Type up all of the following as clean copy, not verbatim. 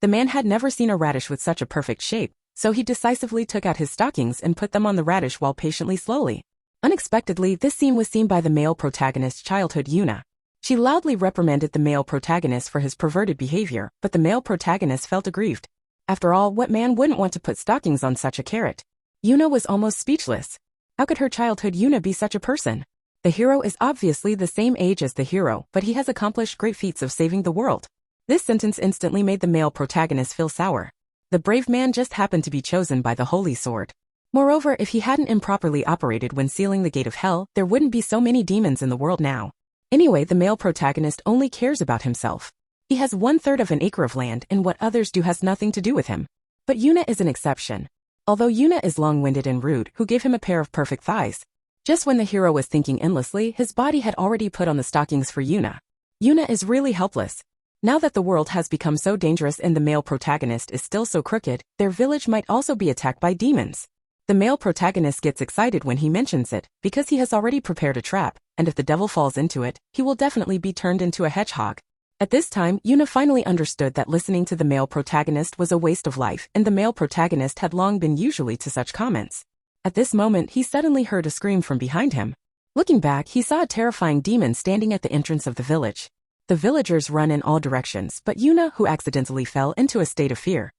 The man had never seen a radish with such a perfect shape, so he decisively took out his stockings and put them on the radish while patiently slowly. Unexpectedly, this scene was seen by the male protagonist's childhood Yuna. She loudly reprimanded the male protagonist for his perverted behavior, but the male protagonist felt aggrieved. After all, what man wouldn't want to put stockings on such a carrot? Yuna was almost speechless. How could her childhood Yuna be such a person? The hero is obviously the same age as the hero, but he has accomplished great feats of saving the world. This sentence instantly made the male protagonist feel sour. The brave man just happened to be chosen by the holy sword. Moreover, if he hadn't improperly operated when sealing the gate of hell, there wouldn't be so many demons in the world now. Anyway, the male protagonist only cares about himself. He has 1/3 of an acre of land, and what others do has nothing to do with him. But Yuna is an exception. Although Yuna is long-winded and rude, who gave him a pair of perfect thighs? Just when the hero was thinking endlessly, his body had already put on the stockings for Yuna. Yuna is really helpless. Now that the world has become so dangerous and the male protagonist is still so crooked, their village might also be attacked by demons. The male protagonist gets excited when he mentions it, because he has already prepared a trap, and if the devil falls into it, he will definitely be turned into a hedgehog. At this time, Yuna finally understood that listening to the male protagonist was a waste of life, and the male protagonist had long been usually to such comments. At this moment, he suddenly heard a scream from behind him. Looking back, he saw a terrifying demon standing at the entrance of the village. The villagers run in all directions, but Yuna, who accidentally fell into a state of fear.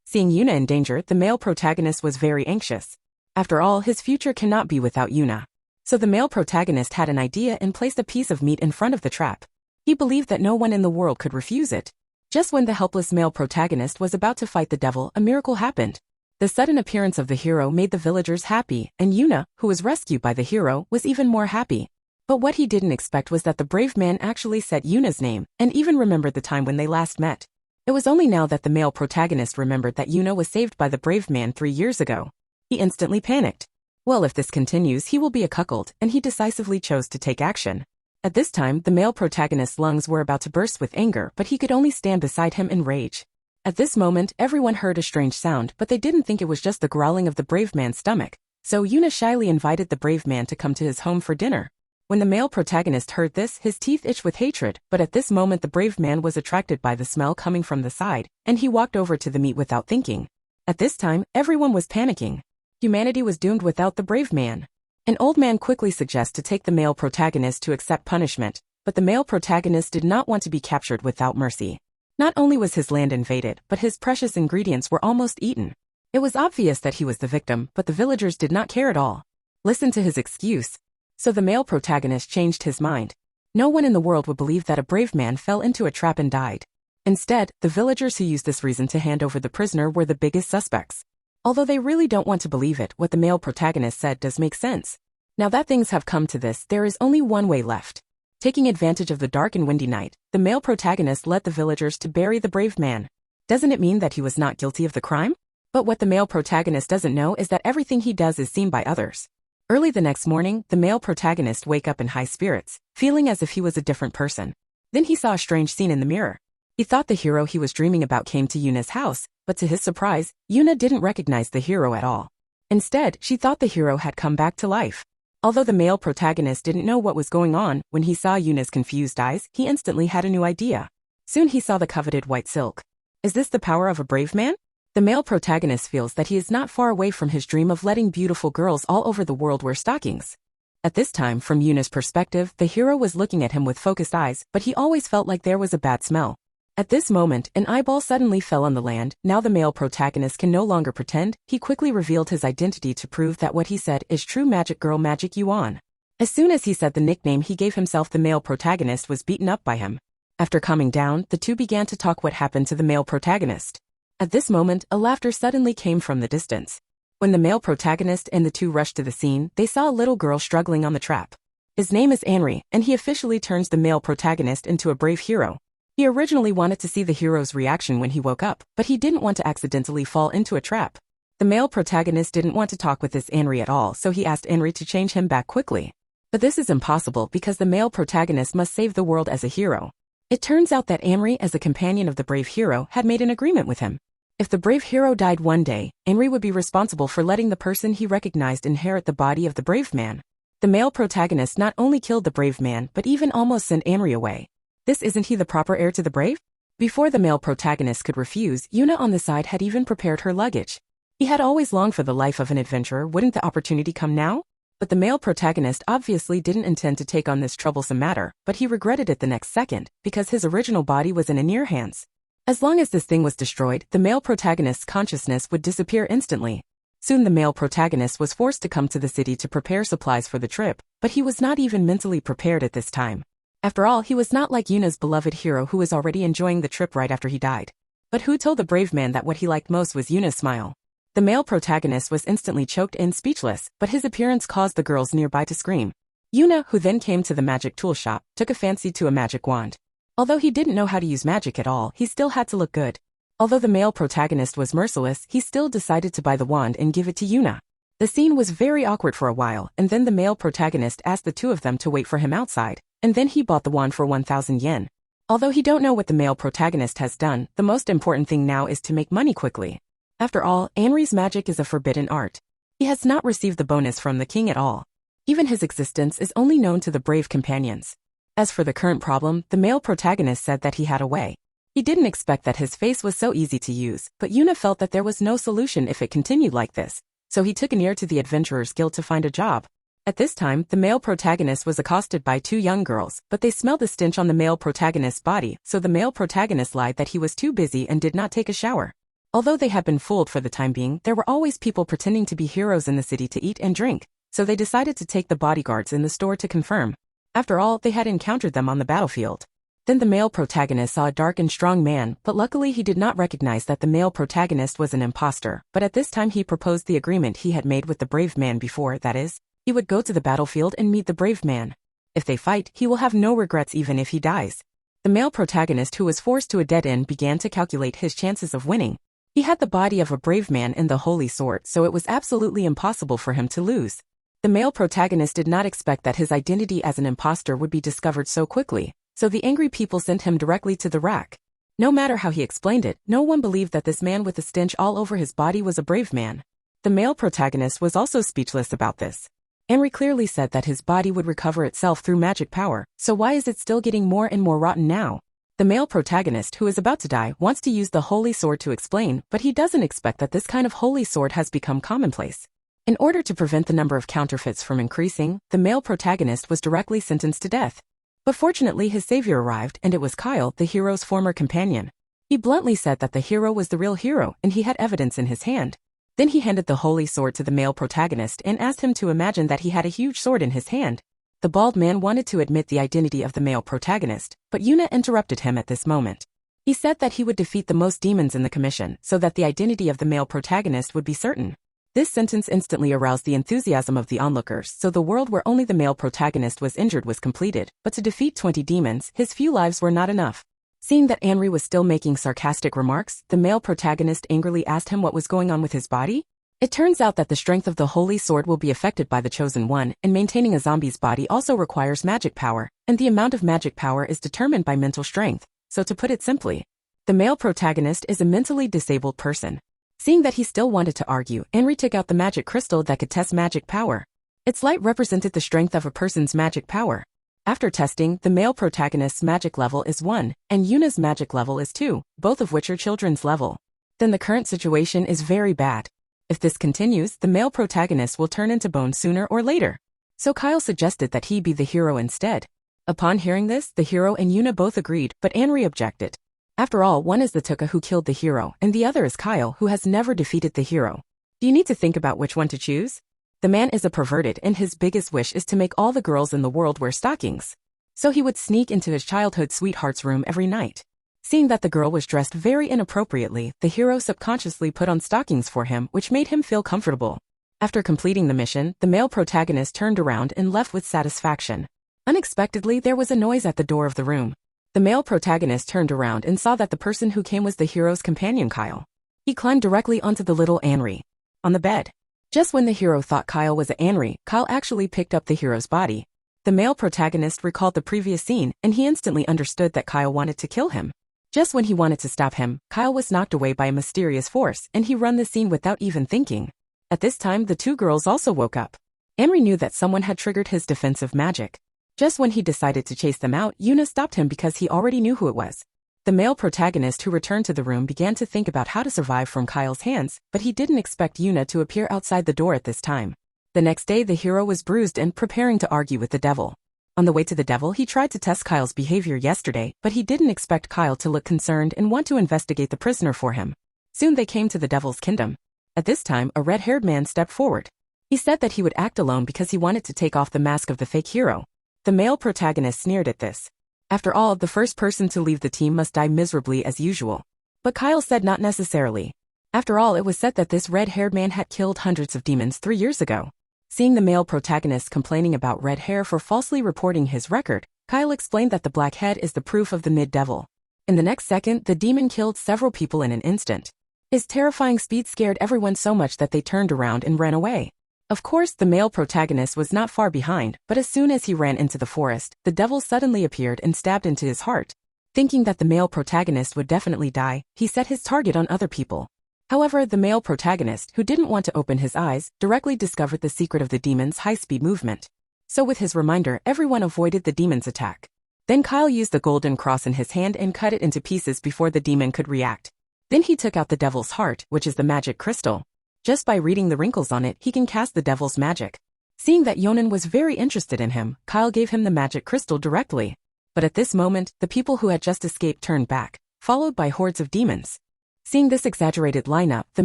Seeing Yuna in danger, the male protagonist was very anxious. After all, his future cannot be without Yuna. So the male protagonist had an idea and placed a piece of meat in front of the trap. He believed that no one in the world could refuse it. Just when the helpless male protagonist was about to fight the devil, a miracle happened. The sudden appearance of the hero made the villagers happy, and Yuna, who was rescued by the hero, was even more happy. But what he didn't expect was that the brave man actually said Yuna's name, and even remembered the time when they last met. It was only now that the male protagonist remembered that Yuna was saved by the brave man 3 years ago. He instantly panicked. Well, if this continues, he will be a cuckold, and he decisively chose to take action. At this time, the male protagonist's lungs were about to burst with anger, but he could only stand beside him in rage. At this moment, everyone heard a strange sound, but they didn't think it was just the growling of the brave man's stomach. So Yuna shyly invited the brave man to come to his home for dinner. When the male protagonist heard this, his teeth itched with hatred, but at this moment the brave man was attracted by the smell coming from the side, and he walked over to the meat without thinking. At this time, everyone was panicking. Humanity was doomed without the brave man. An old man quickly suggests to take the male protagonist to accept punishment, but the male protagonist did not want to be captured without mercy. Not only was his land invaded, but his precious ingredients were almost eaten. It was obvious that he was the victim, but the villagers did not care at all. Listen to his excuse. So the male protagonist changed his mind. No one in the world would believe that a brave man fell into a trap and died. Instead, the villagers who used this reason to hand over the prisoner were the biggest suspects. Although they really don't want to believe it, what the male protagonist said does make sense. Now that things have come to this, there is only one way left. Taking advantage of the dark and windy night, the male protagonist led the villagers to bury the brave man. Doesn't it mean that he was not guilty of the crime? But what the male protagonist doesn't know is that everything he does is seen by others. Early the next morning, the male protagonist woke up in high spirits, feeling as if he was a different person. Then he saw a strange scene in the mirror. He thought the hero he was dreaming about came to Yuna's house, but to his surprise, Yuna didn't recognize the hero at all. Instead, she thought the hero had come back to life. Although the male protagonist didn't know what was going on, when he saw Yuna's confused eyes, he instantly had a new idea. Soon he saw the coveted white silk. Is this the power of a brave man? The male protagonist feels that he is not far away from his dream of letting beautiful girls all over the world wear stockings. At this time, from Yuna's perspective, the hero was looking at him with focused eyes, but he always felt like there was a bad smell. At this moment, an eyeball suddenly fell on the land. Now the male protagonist can no longer pretend. He quickly revealed his identity to prove that what he said is true. Magic girl, Magic Yuan. As soon as he said the nickname he gave himself, the male protagonist was beaten up by him. After calming down, the two began to talk what happened to the male protagonist. At this moment, a laughter suddenly came from the distance. When the male protagonist and the two rushed to the scene, they saw a little girl struggling on the trap. His name is Henry, and he officially turns the male protagonist into a brave hero. He originally wanted to see the hero's reaction when he woke up, but he didn't want to accidentally fall into a trap. The male protagonist didn't want to talk with this Henry at all, so he asked Henry to change him back quickly. But this is impossible because the male protagonist must save the world as a hero. It turns out that Henry, as a companion of the brave hero, had made an agreement with him. If the brave hero died one day, Henry would be responsible for letting the person he recognized inherit the body of the brave man. The male protagonist not only killed the brave man but even almost sent Henry away. Isn't he the proper heir to the brave? Before the male protagonist could refuse, Yuna on the side had even prepared her luggage. He had always longed for the life of an adventurer. Wouldn't the opportunity come now? But the male protagonist obviously didn't intend to take on this troublesome matter, but he regretted it the next second, because his original body was in Anir's hands. As long as this thing was destroyed, the male protagonist's consciousness would disappear instantly. Soon the male protagonist was forced to come to the city to prepare supplies for the trip, but he was not even mentally prepared at this time. After all, he was not like Yuna's beloved hero who was already enjoying the trip right after he died. But who told the brave man that what he liked most was Yuna's smile? The male protagonist was instantly choked and speechless, but his appearance caused the girls nearby to scream. Yuna, who then came to the magic tool shop, took a fancy to a magic wand. Although he didn't know how to use magic at all, he still had to look good. Although the male protagonist was merciless, he still decided to buy the wand and give it to Yuna. The scene was very awkward for a while, and then the male protagonist asked the two of them to wait for him outside, and then he bought the wand for 1,000 yen. Although he don't know what the male protagonist has done, the most important thing now is to make money quickly. After all, Anri's magic is a forbidden art. He has not received the bonus from the king at all. Even his existence is only known to the brave companions. As for the current problem, the male protagonist said that he had a way. He didn't expect that his face was so easy to use, but Yuna felt that there was no solution if it continued like this, so he took Anir to the Adventurers Guild to find a job. At this time, the male protagonist was accosted by two young girls, but they smelled the stench on the male protagonist's body, so the male protagonist lied that he was too busy and did not take a shower. Although they had been fooled for the time being, there were always people pretending to be heroes in the city to eat and drink, so they decided to take the bodyguards in the store to confirm. After all, they had encountered them on the battlefield. Then the male protagonist saw a dark and strong man, but luckily he did not recognize that the male protagonist was an imposter, but at this time he proposed the agreement he had made with the brave man before, that is, he would go to the battlefield and meet the brave man. If they fight, he will have no regrets even if he dies. The male protagonist, who was forced to a dead end, began to calculate his chances of winning. He had the body of a brave man and the holy sword, so it was absolutely impossible for him to lose. The male protagonist did not expect that his identity as an imposter would be discovered so quickly, so the angry people sent him directly to the rack. No matter how he explained it, no one believed that this man with the stench all over his body was a brave man. The male protagonist was also speechless about this. Anri clearly said that his body would recover itself through magic power, so why is it still getting more and more rotten now? The male protagonist, who is about to die, wants to use the holy sword to explain, but he doesn't expect that this kind of holy sword has become commonplace. In order to prevent the number of counterfeits from increasing, the male protagonist was directly sentenced to death. But fortunately his savior arrived, and it was Kyle, the hero's former companion. He bluntly said that the hero was the real hero, and he had evidence in his hand. Then he handed the holy sword to the male protagonist and asked him to imagine that he had a huge sword in his hand. The bald man wanted to admit the identity of the male protagonist, but Yuna interrupted him at this moment. He said that he would defeat the most demons in the commission, so that the identity of the male protagonist would be certain. This sentence instantly aroused the enthusiasm of the onlookers, so the world where only the male protagonist was injured was completed, but to defeat 20 demons, his few lives were not enough. Seeing that Anri was still making sarcastic remarks, the male protagonist angrily asked him what was going on with his body. It turns out that the strength of the holy sword will be affected by the chosen one, and maintaining a zombie's body also requires magic power, and the amount of magic power is determined by mental strength. So to put it simply, the male protagonist is a mentally disabled person. Seeing that he still wanted to argue, Anri took out the magic crystal that could test magic power. Its light represented the strength of a person's magic power. After testing, the male protagonist's magic level is 1, and Yuna's magic level is 2, both of which are children's level. Then the current situation is very bad. If this continues, the male protagonist will turn into bone sooner or later. So Kyle suggested that he be the hero instead. Upon hearing this, the hero and Yuna both agreed, but Anri objected. After all, one is the Tuka who killed the hero, and the other is Kyle, who has never defeated the hero. Do you need to think about which one to choose? The man is a perverted, and his biggest wish is to make all the girls in the world wear stockings. So he would sneak into his childhood sweetheart's room every night. Seeing that the girl was dressed very inappropriately, the hero subconsciously put on stockings for him, which made him feel comfortable. After completing the mission, the male protagonist turned around and left with satisfaction. Unexpectedly, there was a noise at the door of the room. The male protagonist turned around and saw that the person who came was the hero's companion Kyle. He climbed directly onto the little Anri on the bed. Just when the hero thought Kyle was a Anri, Kyle actually picked up the hero's body. The male protagonist recalled the previous scene, and he instantly understood that Kyle wanted to kill him. Just when he wanted to stop him, Kyle was knocked away by a mysterious force, and he ran the scene without even thinking. At this time, the two girls also woke up. Anri knew that someone had triggered his defensive magic. Just when he decided to chase them out, Yuna stopped him because he already knew who it was. The male protagonist who returned to the room began to think about how to survive from Kyle's hands, but he didn't expect Yuna to appear outside the door at this time. The next day the hero was bruised and preparing to argue with the devil. On the way to the devil he tried to test Kyle's behavior yesterday, but he didn't expect Kyle to look concerned and want to investigate the prisoner for him. Soon they came to the devil's kingdom. At this time a red-haired man stepped forward. He said that he would act alone because he wanted to take off the mask of the fake hero. The male protagonist sneered at this. After all, the first person to leave the team must die miserably as usual. But Kyle said not necessarily. After all, it was said that this red-haired man had killed hundreds of demons 3 years ago. Seeing the male protagonist complaining about red hair for falsely reporting his record, Kyle explained that the black head is the proof of the mid-devil. In the next second, the demon killed several people in an instant. His terrifying speed scared everyone so much that they turned around and ran away. Of course, the male protagonist was not far behind, but as soon as he ran into the forest, the devil suddenly appeared and stabbed into his heart. Thinking that the male protagonist would definitely die, he set his target on other people. However, the male protagonist, who didn't want to open his eyes, directly discovered the secret of the demon's high-speed movement. So with his reminder, everyone avoided the demon's attack. Then Kyle used the golden cross in his hand and cut it into pieces before the demon could react. Then he took out the devil's heart, which is the magic crystal. Just by reading the wrinkles on it, he can cast the devil's magic. Seeing that Yonan was very interested in him, Kyle gave him the magic crystal directly. But at this moment, the people who had just escaped turned back, followed by hordes of demons. Seeing this exaggerated lineup, the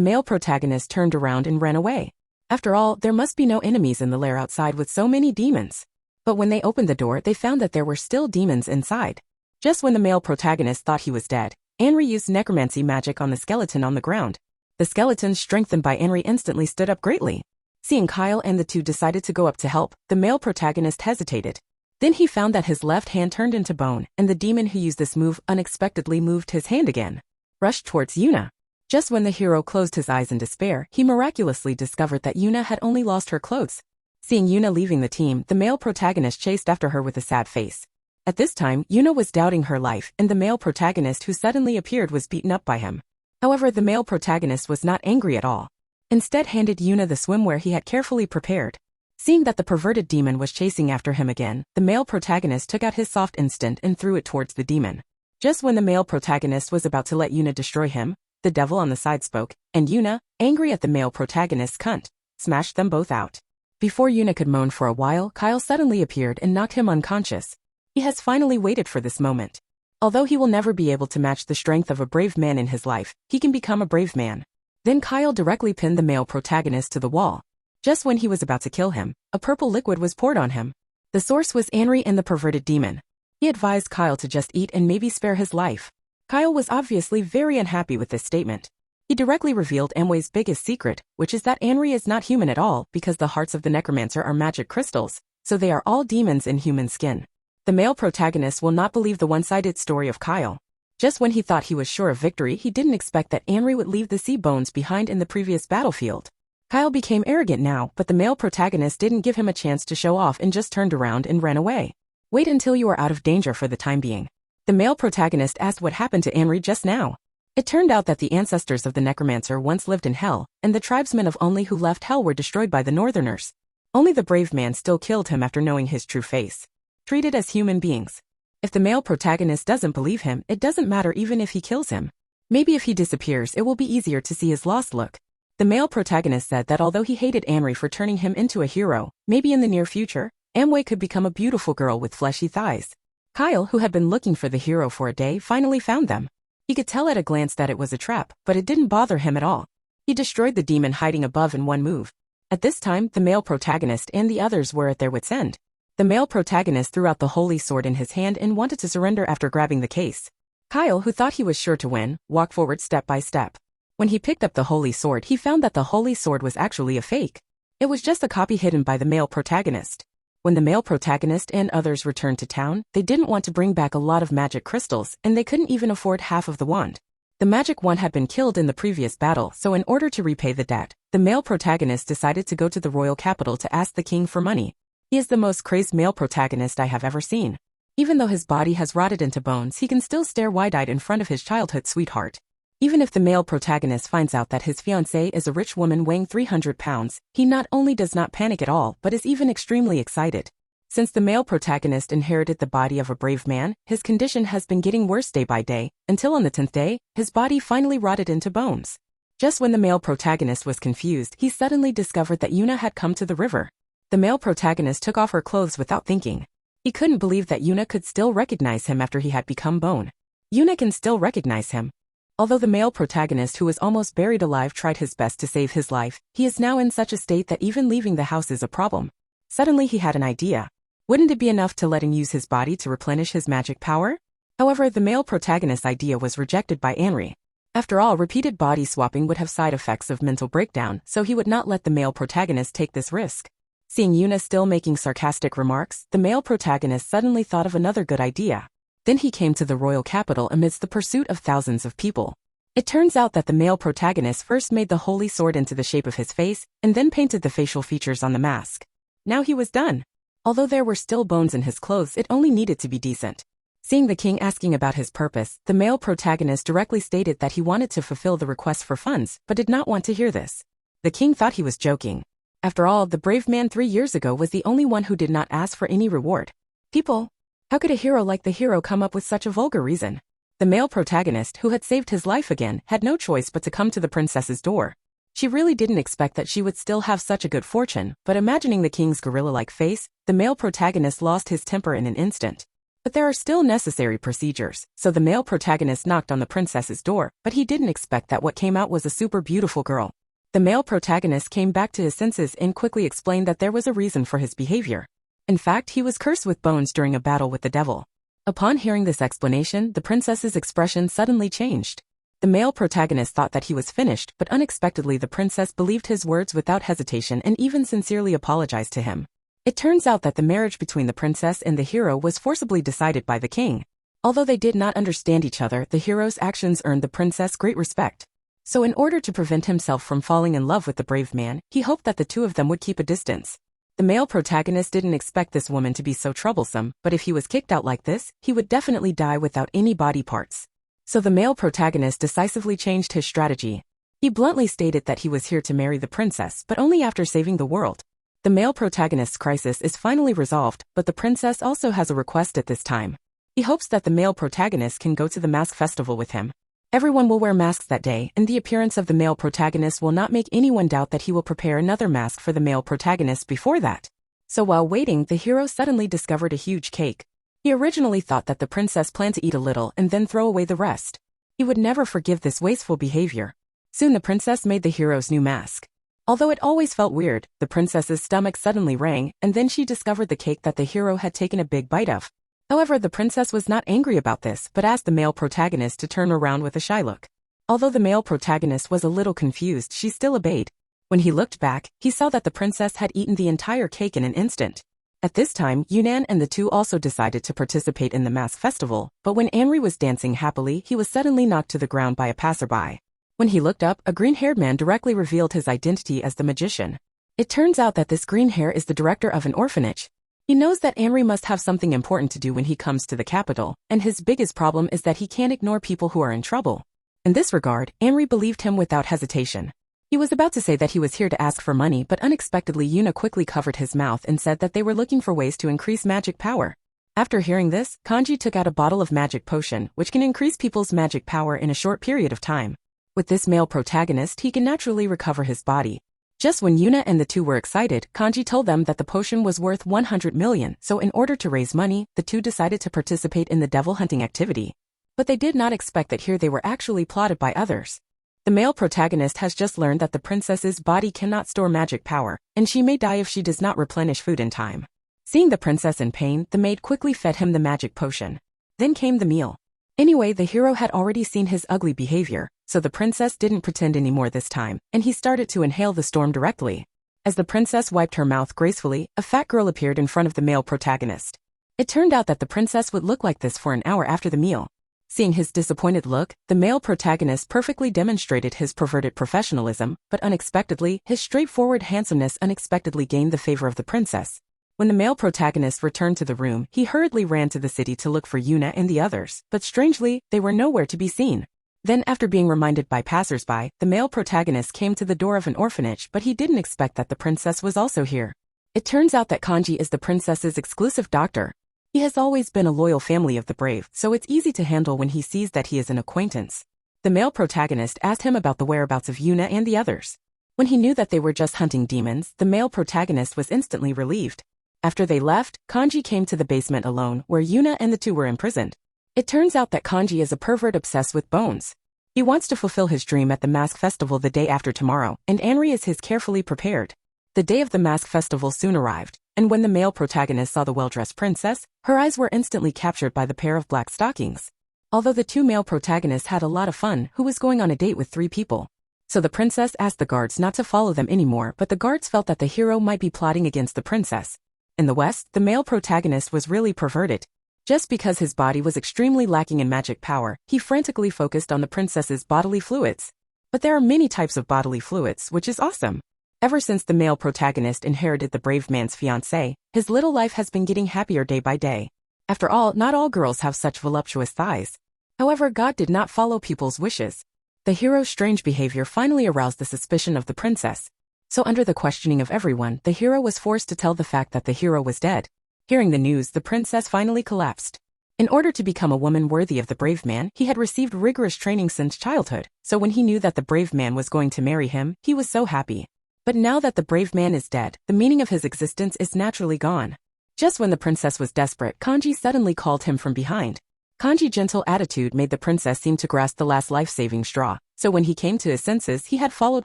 male protagonist turned around and ran away. After all, there must be no enemies in the lair outside with so many demons. But when they opened the door, they found that there were still demons inside. Just when the male protagonist thought he was dead, Anri used necromancy magic on the skeleton on the ground. The skeleton, strengthened by Anri, instantly stood up greatly. Seeing Kyle and the two decided to go up to help, the male protagonist hesitated. Then he found that his left hand turned into bone, and the demon who used this move unexpectedly moved his hand again. Rushed towards Yuna. Just when the hero closed his eyes in despair, he miraculously discovered that Yuna had only lost her clothes. Seeing Yuna leaving the team, the male protagonist chased after her with a sad face. At this time, Yuna was doubting her life, and the male protagonist who suddenly appeared was beaten up by him. However, the male protagonist was not angry at all. Instead handed Yuna the swimwear he had carefully prepared. Seeing that the perverted demon was chasing after him again, the male protagonist took out his soft instant and threw it towards the demon. Just when the male protagonist was about to let Yuna destroy him, the devil on the side spoke, and Yuna, angry at the male protagonist's cunt, smashed them both out. Before Yuna could moan for a while, Kyle suddenly appeared and knocked him unconscious. He has finally waited for this moment. Although he will never be able to match the strength of a brave man in his life, he can become a brave man. Then Kyle directly pinned the male protagonist to the wall. Just when he was about to kill him, a purple liquid was poured on him. The source was Anri and the perverted demon. He advised Kyle to just eat and maybe spare his life. Kyle was obviously very unhappy with this statement. He directly revealed Amway's biggest secret, which is that Anri is not human at all because the hearts of the necromancer are magic crystals, so they are all demons in human skin. The male protagonist will not believe the one-sided story of Kyle. Just when he thought he was sure of victory, he didn't expect that Anri would leave the sea bones behind in the previous battlefield. Kyle became arrogant now, but the male protagonist didn't give him a chance to show off and just turned around and ran away. Wait until you are out of danger for the time being. The male protagonist asked what happened to Anri just now. It turned out that the ancestors of the necromancer once lived in hell, and the tribesmen of only who left hell were destroyed by the northerners. Only the brave man still killed him after knowing his true face. Treated as human beings. If the male protagonist doesn't believe him, it doesn't matter even if he kills him. Maybe if he disappears, it will be easier to see his lost look. The male protagonist said that although he hated Anri for turning him into a hero, maybe in the near future, Amway could become a beautiful girl with fleshy thighs. Kyle, who had been looking for the hero for a day, finally found them. He could tell at a glance that it was a trap, but it didn't bother him at all. He destroyed the demon hiding above in one move. At this time, the male protagonist and the others were at their wits' end. The male protagonist threw out the holy sword in his hand and wanted to surrender after grabbing the case. Kyle, who thought he was sure to win, walked forward step by step. When he picked up the holy sword, he found that the holy sword was actually a fake. It was just a copy hidden by the male protagonist. When the male protagonist and others returned to town, they didn't want to bring back a lot of magic crystals, and they couldn't even afford half of the wand. The magic wand had been killed in the previous battle, so in order to repay the debt, the male protagonist decided to go to the royal capital to ask the king for money. He is the most crazed male protagonist I have ever seen. Even though his body has rotted into bones, he can still stare wide-eyed in front of his childhood sweetheart. Even if the male protagonist finds out that his fiancée is a rich woman weighing 300 pounds, he not only does not panic at all, but is even extremely excited. Since the male protagonist inherited the body of a brave man, his condition has been getting worse day by day, until on the 10th day, his body finally rotted into bones. Just when the male protagonist was confused, he suddenly discovered that Yuna had come to the river. The male protagonist took off her clothes without thinking. He couldn't believe that Yuna could still recognize him after he had become bone. Yuna can still recognize him. Although the male protagonist who was almost buried alive tried his best to save his life, he is now in such a state that even leaving the house is a problem. Suddenly he had an idea. Wouldn't it be enough to let him use his body to replenish his magic power? However, the male protagonist's idea was rejected by Henry. After all, repeated body swapping would have side effects of mental breakdown, so he would not let the male protagonist take this risk. Seeing Yuna still making sarcastic remarks, the male protagonist suddenly thought of another good idea. Then he came to the royal capital amidst the pursuit of thousands of people. It turns out that the male protagonist first made the holy sword into the shape of his face, and then painted the facial features on the mask. Now he was done. Although there were still bones in his clothes, it only needed to be decent. Seeing the king asking about his purpose, the male protagonist directly stated that he wanted to fulfill the request for funds, but did not want to hear this. The king thought he was joking. After all, the brave man 3 years ago was the only one who did not ask for any reward. People, how could a hero like the hero come up with such a vulgar reason? The male protagonist, who had saved his life again, had no choice but to come to the princess's door. She really didn't expect that she would still have such a good fortune, but imagining the king's gorilla-like face, the male protagonist lost his temper in an instant. But there are still necessary procedures, so the male protagonist knocked on the princess's door, but he didn't expect that what came out was a super beautiful girl. The male protagonist came back to his senses and quickly explained that there was a reason for his behavior. In fact, he was cursed with bones during a battle with the devil. Upon hearing this explanation, the princess's expression suddenly changed. The male protagonist thought that he was finished, but unexpectedly the princess believed his words without hesitation and even sincerely apologized to him. It turns out that the marriage between the princess and the hero was forcibly decided by the king. Although they did not understand each other, the hero's actions earned the princess great respect. So in order to prevent himself from falling in love with the brave man, he hoped that the two of them would keep a distance. The male protagonist didn't expect this woman to be so troublesome, but if he was kicked out like this, he would definitely die without any body parts. So the male protagonist decisively changed his strategy. He bluntly stated that he was here to marry the princess, but only after saving the world. The male protagonist's crisis is finally resolved, but the princess also has a request at this time. He hopes that the male protagonist can go to the mask festival with him. Everyone will wear masks that day, and the appearance of the male protagonist will not make anyone doubt that he will prepare another mask for the male protagonist before that. So while waiting, the hero suddenly discovered a huge cake. He originally thought that the princess planned to eat a little and then throw away the rest. He would never forgive this wasteful behavior. Soon the princess made the hero's new mask. Although it always felt weird, the princess's stomach suddenly rang, and then she discovered the cake that the hero had taken a big bite of. However, the princess was not angry about this, but asked the male protagonist to turn around with a shy look. Although the male protagonist was a little confused, she still obeyed. When he looked back, he saw that the princess had eaten the entire cake in an instant. At this time, Yunnan and the two also decided to participate in the mask festival, but when Henry was dancing happily, he was suddenly knocked to the ground by a passerby. When he looked up, a green-haired man directly revealed his identity as the magician. It turns out that this green hair is the director of an orphanage. He knows that Henry must have something important to do when he comes to the capital, and his biggest problem is that he can't ignore people who are in trouble. In this regard, Henry believed him without hesitation. He was about to say that he was here to ask for money, but unexpectedly Yuna quickly covered his mouth and said that they were looking for ways to increase magic power. After hearing this, Kanji took out a bottle of magic potion, which can increase people's magic power in a short period of time. With this male protagonist, he can naturally recover his body. Just when Yuna and the two were excited, Kanji told them that the potion was worth 100 million, so in order to raise money, the two decided to participate in the devil hunting activity. But they did not expect that here they were actually plotted by others. The male protagonist has just learned that the princess's body cannot store magic power, and she may die if she does not replenish food in time. Seeing the princess in pain, the maid quickly fed him the magic potion. Then came the meal. Anyway, the hero had already seen his ugly behavior, so the princess didn't pretend anymore this time, and he started to inhale the storm directly. As the princess wiped her mouth gracefully, a fat girl appeared in front of the male protagonist. It turned out that the princess would look like this for an hour after the meal. Seeing his disappointed look, the male protagonist perfectly demonstrated his perverted professionalism, but unexpectedly, his straightforward handsomeness unexpectedly gained the favor of the princess. When the male protagonist returned to the room, he hurriedly ran to the city to look for Yuna and the others, but strangely, they were nowhere to be seen. Then after being reminded by passersby, the male protagonist came to the door of an orphanage, but he didn't expect that the princess was also here. It turns out that Kanji is the princess's exclusive doctor. He has always been a loyal family of the brave, so it's easy to handle when he sees that he is an acquaintance. The male protagonist asked him about the whereabouts of Yuna and the others. When he knew that they were just hunting demons, the male protagonist was instantly relieved. After they left, Kanji came to the basement alone, where Yuna and the two were imprisoned. It turns out that Kanji is a pervert obsessed with bones. He wants to fulfill his dream at the mask festival the day after tomorrow, and Anri is his carefully prepared. The day of the mask festival soon arrived, and when the male protagonist saw the well-dressed princess, her eyes were instantly captured by the pair of black stockings. Although the two male protagonists had a lot of fun, who was going on a date with 3 people. So the princess asked the guards not to follow them anymore, but the guards felt that the hero might be plotting against the princess. In the West, the male protagonist was really perverted. Just because his body was extremely lacking in magic power, he frantically focused on the princess's bodily fluids. But there are many types of bodily fluids, which is awesome. Ever since the male protagonist inherited the brave man's fiancée, his little life has been getting happier day by day. After all, not all girls have such voluptuous thighs. However, God did not follow people's wishes. The hero's strange behavior finally aroused the suspicion of the princess. So under the questioning of everyone, the hero was forced to tell the fact that the hero was dead. Hearing the news, the princess finally collapsed. In order to become a woman worthy of the brave man, he had received rigorous training since childhood, so when he knew that the brave man was going to marry him, he was so happy. But now that the brave man is dead, the meaning of his existence is naturally gone. Just when the princess was desperate, Kanji suddenly called him from behind. Kanji's gentle attitude made the princess seem to grasp the last life-saving straw, so when he came to his senses, he had followed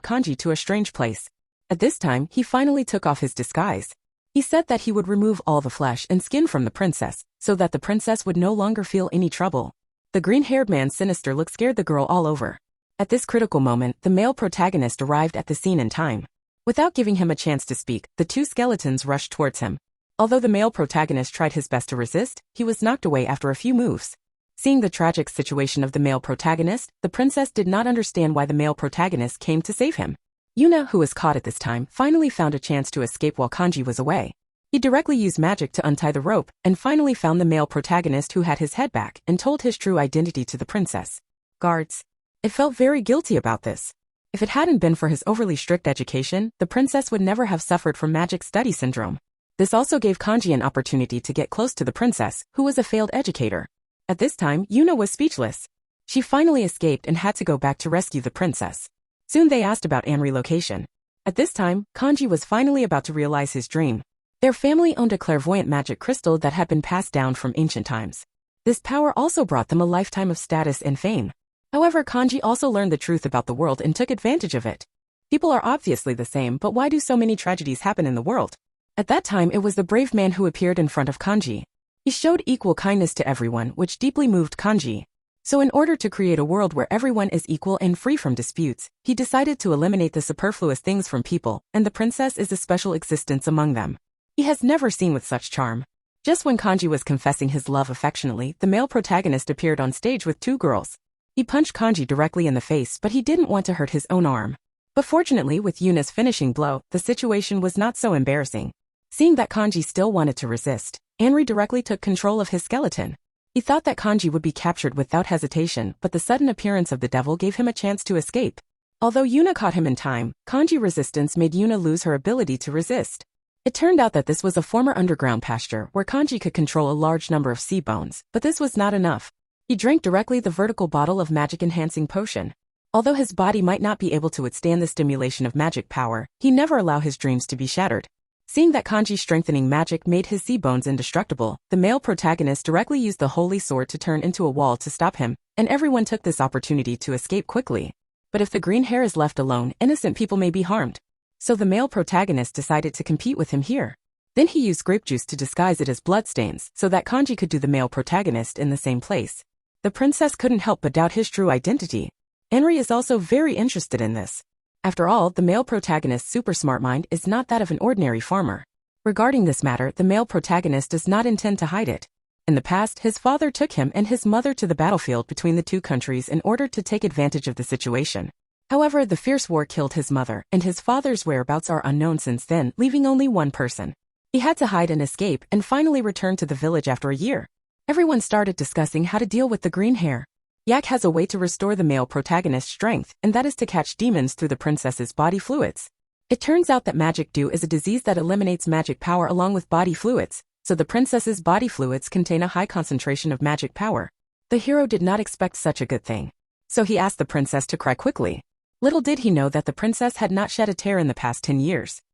Kanji to a strange place. At this time, he finally took off his disguise. He said that he would remove all the flesh and skin from the princess, so that the princess would no longer feel any trouble. The green-haired man's sinister look scared the girl all over. At this critical moment, the male protagonist arrived at the scene in time. Without giving him a chance to speak, the 2 skeletons rushed towards him. Although the male protagonist tried his best to resist, he was knocked away after a few moves. Seeing the tragic situation of the male protagonist, the princess did not understand why the male protagonist came to save him. Yuna, who was caught at this time, finally found a chance to escape while Kanji was away. He directly used magic to untie the rope, and finally found the male protagonist who had his head back and told his true identity to the princess. Guards. It felt very guilty about this. If it hadn't been for his overly strict education, the princess would never have suffered from magic study syndrome. This also gave Kanji an opportunity to get close to the princess, who was a failed educator. At this time, Yuna was speechless. She finally escaped and had to go back to rescue the princess. Soon they asked about Anri's location. At this time, Kanji was finally about to realize his dream. Their family owned a clairvoyant magic crystal that had been passed down from ancient times. This power also brought them a lifetime of status and fame. However, Kanji also learned the truth about the world and took advantage of it. People are obviously the same, but why do so many tragedies happen in the world? At that time, it was the brave man who appeared in front of Kanji. He showed equal kindness to everyone, which deeply moved Kanji. So in order to create a world where everyone is equal and free from disputes, he decided to eliminate the superfluous things from people, and the princess is a special existence among them. He has never seen with such charm. Just when Kanji was confessing his love affectionately, the male protagonist appeared on stage with 2 girls. He punched Kanji directly in the face, but he didn't want to hurt his own arm. But fortunately, with Yuna's finishing blow, the situation was not so embarrassing. Seeing that Kanji still wanted to resist, Anri directly took control of his skeleton. He thought that Kanji would be captured without hesitation, but the sudden appearance of the devil gave him a chance to escape. Although Yuna caught him in time, Kanji's resistance made Yuna lose her ability to resist. It turned out that this was a former underground pasture where Kanji could control a large number of sea bones, but this was not enough. He drank directly the vertical bottle of magic-enhancing potion. Although his body might not be able to withstand the stimulation of magic power, he never allowed his dreams to be shattered. Seeing that Kanji's strengthening magic made his sea bones indestructible, the male protagonist directly used the holy sword to turn into a wall to stop him, and everyone took this opportunity to escape quickly. But if the green hair is left alone, innocent people may be harmed. So the male protagonist decided to compete with him here. Then he used grape juice to disguise it as bloodstains so that Kanji could do the male protagonist in the same place. The princess couldn't help but doubt his true identity. Anri is also very interested in this. After all, the male protagonist's super smart mind is not that of an ordinary farmer. Regarding this matter, the male protagonist does not intend to hide it. In the past, his father took him and his mother to the battlefield between the 2 countries in order to take advantage of the situation. However, the fierce war killed his mother, and his father's whereabouts are unknown since then, leaving only one person. He had to hide and escape, and finally returned to the village after a year. Everyone started discussing how to deal with the green hair. Yak has a way to restore the male protagonist's strength, and that is to catch demons through the princess's body fluids. It turns out that magic dew is a disease that eliminates magic power along with body fluids, so the princess's body fluids contain a high concentration of magic power. The hero did not expect such a good thing, so he asked the princess to cry quickly. Little did he know that the princess had not shed a tear in the past 10 years.